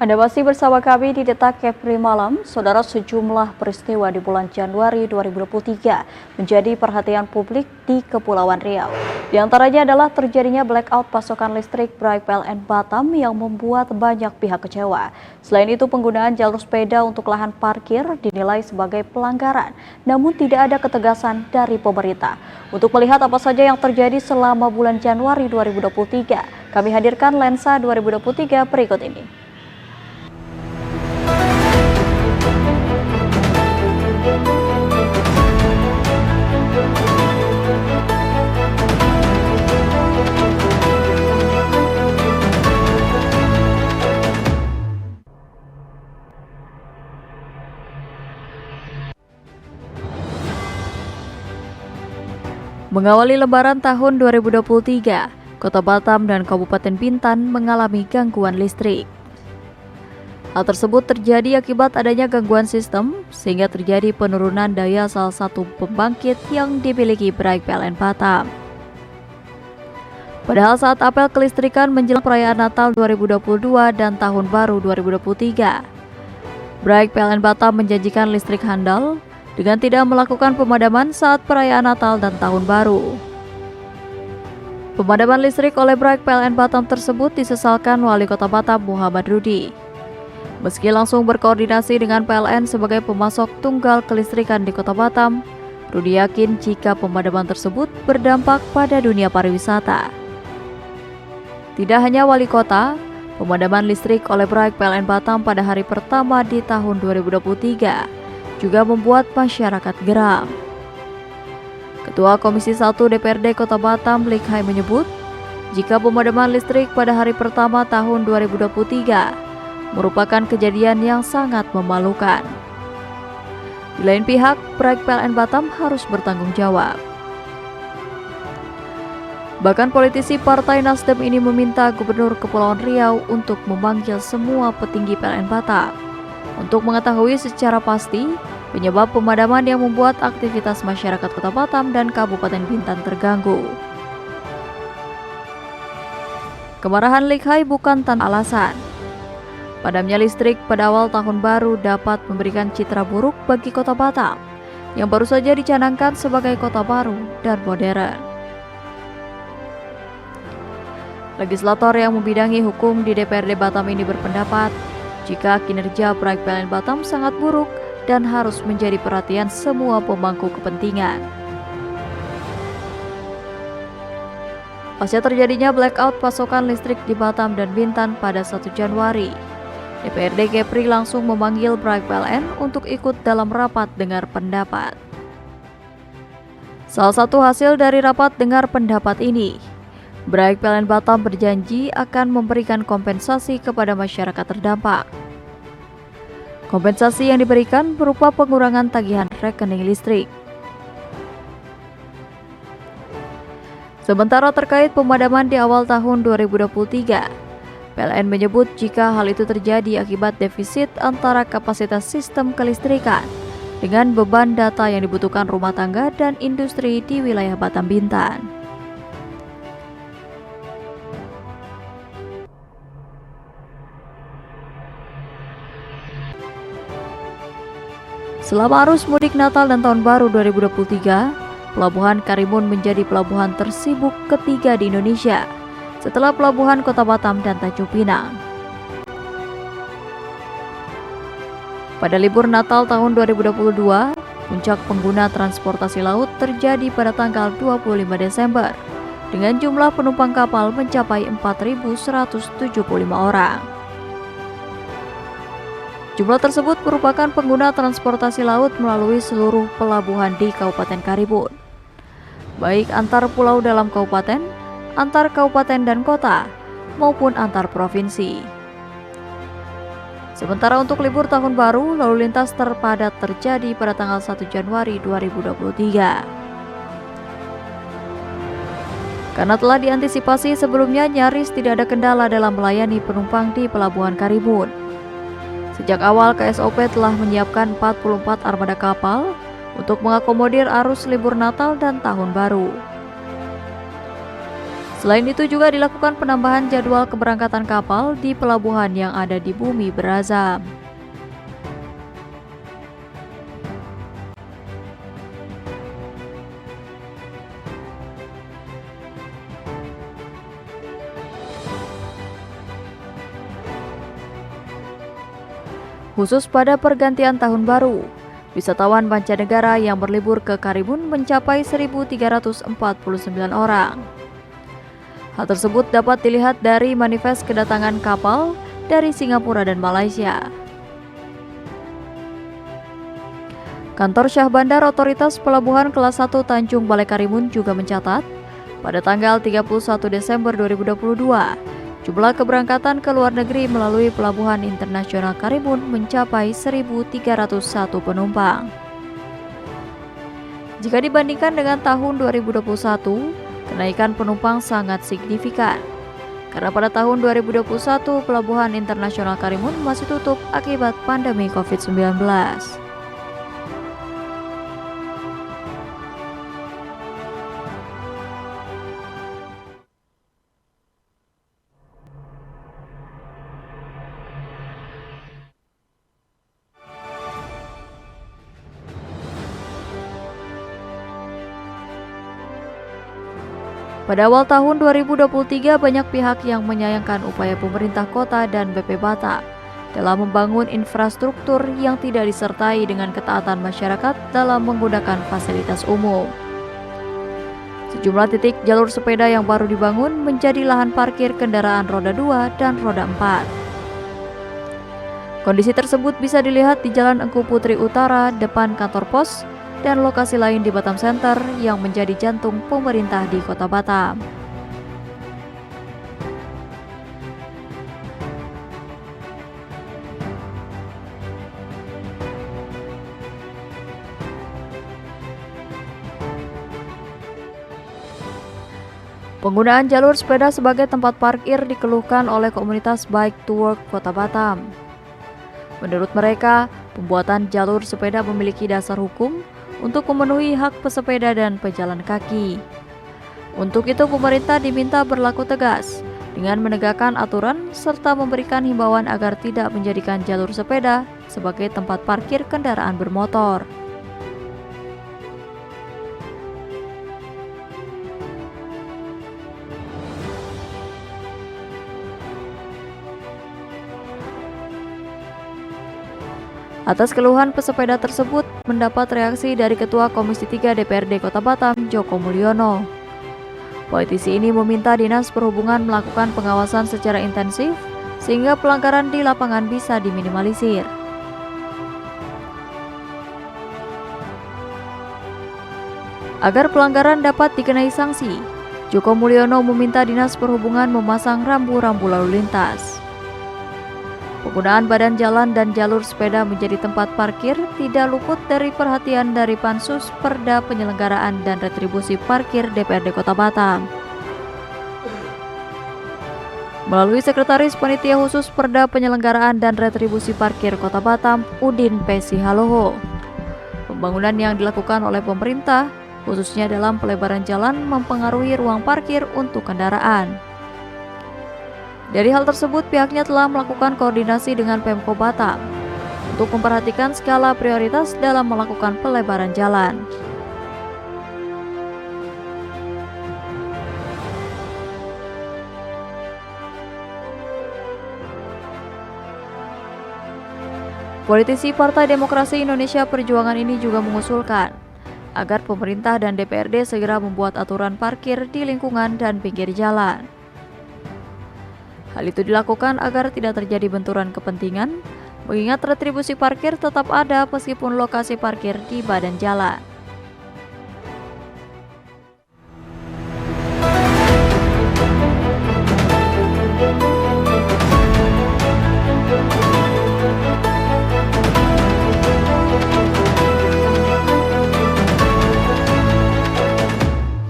Anda masih bersama kami di Detak Kepri Malam. Saudara, sejumlah peristiwa di bulan Januari 2023 menjadi perhatian publik di Kepulauan Riau. Di antaranya adalah terjadinya blackout pasokan listrik Bright PLN Batam yang membuat banyak pihak kecewa. Selain itu, penggunaan jalur sepeda untuk lahan parkir dinilai sebagai pelanggaran, namun tidak ada ketegasan dari pemerintah. Untuk melihat apa saja yang terjadi selama bulan Januari 2023, kami hadirkan Lensa 2023 berikut ini. Mengawali Lebaran tahun 2023, Kota Batam dan Kabupaten Bintan mengalami gangguan listrik. Hal tersebut terjadi akibat adanya gangguan sistem, sehingga terjadi penurunan daya salah satu pembangkit yang dimiliki Bright PLN Batam. Padahal saat apel kelistrikan menjelang perayaan Natal 2022 dan Tahun Baru 2023, Bright PLN Batam menjanjikan listrik handal dengan tidak melakukan pemadaman saat perayaan Natal dan Tahun Baru. Pemadaman listrik oleh Bright PLN Batam tersebut disesalkan Wali Kota Batam Muhammad Rudi. Meski langsung berkoordinasi dengan PLN sebagai pemasok tunggal kelistrikan di Kota Batam, Rudi yakin jika pemadaman tersebut berdampak pada dunia pariwisata. Tidak hanya Wali Kota, pemadaman listrik oleh Bright PLN Batam pada hari pertama di tahun 2023 juga membuat masyarakat geram. Ketua Komisi 1 DPRD Kota Batam, Likhai, menyebut jika pemadaman listrik pada hari pertama tahun 2023 merupakan kejadian yang sangat memalukan. Di lain pihak, Bright PLN Batam harus bertanggung jawab. Bahkan politisi Partai Nasdem ini meminta Gubernur Kepulauan Riau untuk memanggil semua petinggi PLN Batam untuk mengetahui secara pasti penyebab pemadaman yang membuat aktivitas masyarakat Kota Batam dan Kabupaten Bintan terganggu. Kemarahan Likhai bukan tanpa alasan. Padamnya listrik pada awal tahun baru dapat memberikan citra buruk bagi Kota Batam yang baru saja dicanangkan sebagai kota baru dan modern. Legislator yang membidangi hukum di DPRD Batam ini berpendapat jika kinerja Bright PLN Batam sangat buruk dan harus menjadi perhatian semua pemangku kepentingan. Pasca terjadinya blackout pasokan listrik di Batam dan Bintan pada 1 Januari, DPRD Kepri langsung memanggil Bright PLN untuk ikut dalam rapat dengar pendapat. Salah satu hasil dari rapat dengar pendapat ini, Bright PLN Batam berjanji akan memberikan kompensasi kepada masyarakat terdampak. Kompensasi yang diberikan berupa pengurangan tagihan rekening listrik. Sementara terkait pemadaman di awal tahun 2023, PLN menyebut jika hal itu terjadi akibat defisit antara kapasitas sistem kelistrikan dengan beban data yang dibutuhkan rumah tangga dan industri di wilayah Batam Bintan. Selama arus mudik Natal dan Tahun Baru 2023, Pelabuhan Karimun menjadi pelabuhan tersibuk ketiga di Indonesia setelah Pelabuhan Kota Batam dan Tanjung Pinang. Pada libur Natal tahun 2022, puncak pengguna transportasi laut terjadi pada tanggal 25 Desember dengan jumlah penumpang kapal mencapai 4.175 orang. Jumlah tersebut merupakan pengguna transportasi laut melalui seluruh pelabuhan di Kabupaten Karimun, baik antar pulau dalam kabupaten, antar kabupaten dan kota, maupun antar provinsi. Sementara untuk libur tahun baru, lalu lintas terpadat terjadi pada tanggal 1 Januari 2023. Karena telah diantisipasi sebelumnya, nyaris tidak ada kendala dalam melayani penumpang di Pelabuhan Karimun. Sejak awal KSOP telah menyiapkan 44 armada kapal untuk mengakomodir arus libur Natal dan Tahun Baru. Selain itu juga dilakukan penambahan jadwal keberangkatan kapal di pelabuhan yang ada di Bumi Berazam. Khusus pada pergantian tahun baru, wisatawan mancanegara yang berlibur ke Karimun mencapai 1.349 orang. Hal tersebut dapat dilihat dari manifest kedatangan kapal dari Singapura dan Malaysia. Kantor Syah Bandar Otoritas Pelabuhan Kelas 1 Tanjung Balai Karimun juga mencatat, pada tanggal 31 Desember 2022, jumlah keberangkatan ke luar negeri melalui Pelabuhan Internasional Karimun mencapai 1.301 penumpang. Jika dibandingkan dengan tahun 2021, kenaikan penumpang sangat signifikan. Karena pada tahun 2021, Pelabuhan Internasional Karimun masih tutup akibat pandemi COVID-19. Pada awal tahun 2023, banyak pihak yang menyayangkan upaya pemerintah kota dan BP Batam dalam membangun infrastruktur yang tidak disertai dengan ketaatan masyarakat dalam menggunakan fasilitas umum. Sejumlah titik jalur sepeda yang baru dibangun menjadi lahan parkir kendaraan roda 2 dan roda 4. Kondisi tersebut bisa dilihat di Jalan Engku Putri Utara depan kantor pos dan lokasi lain di Batam Center yang menjadi jantung pemerintah di Kota Batam. Penggunaan jalur sepeda sebagai tempat parkir dikeluhkan oleh komunitas Bike to Work Kota Batam. Menurut mereka, pembuatan jalur sepeda memiliki dasar hukum untuk memenuhi hak pesepeda dan pejalan kaki. Untuk itu, pemerintah diminta berlaku tegas dengan menegakkan aturan serta memberikan himbauan agar tidak menjadikan jalur sepeda sebagai tempat parkir kendaraan bermotor. Atas keluhan pesepeda tersebut mendapat reaksi dari Ketua Komisi 3 DPRD Kota Batam, Joko Mulyono. Politisi ini meminta Dinas Perhubungan melakukan pengawasan secara intensif sehingga pelanggaran di lapangan bisa diminimalisir. Agar pelanggaran dapat dikenai sanksi, Joko Mulyono meminta Dinas Perhubungan memasang rambu-rambu lalu lintas. Penggunaan badan jalan dan jalur sepeda menjadi tempat parkir tidak luput dari perhatian dari Pansus Perda Penyelenggaraan dan Retribusi Parkir DPRD Kota Batam. Melalui Sekretaris Panitia Khusus Perda Penyelenggaraan dan Retribusi Parkir Kota Batam, Udin P. Sihaloho, pembangunan yang dilakukan oleh pemerintah, khususnya dalam pelebaran jalan, mempengaruhi ruang parkir untuk kendaraan. Dari hal tersebut, pihaknya telah melakukan koordinasi dengan Pemko Batam untuk memperhatikan skala prioritas dalam melakukan pelebaran jalan. Politisi Partai Demokrasi Indonesia Perjuangan ini juga mengusulkan agar pemerintah dan DPRD segera membuat aturan parkir di lingkungan dan pinggir jalan. Hal itu dilakukan agar tidak terjadi benturan kepentingan, mengingat retribusi parkir tetap ada meskipun lokasi parkir di badan jalan.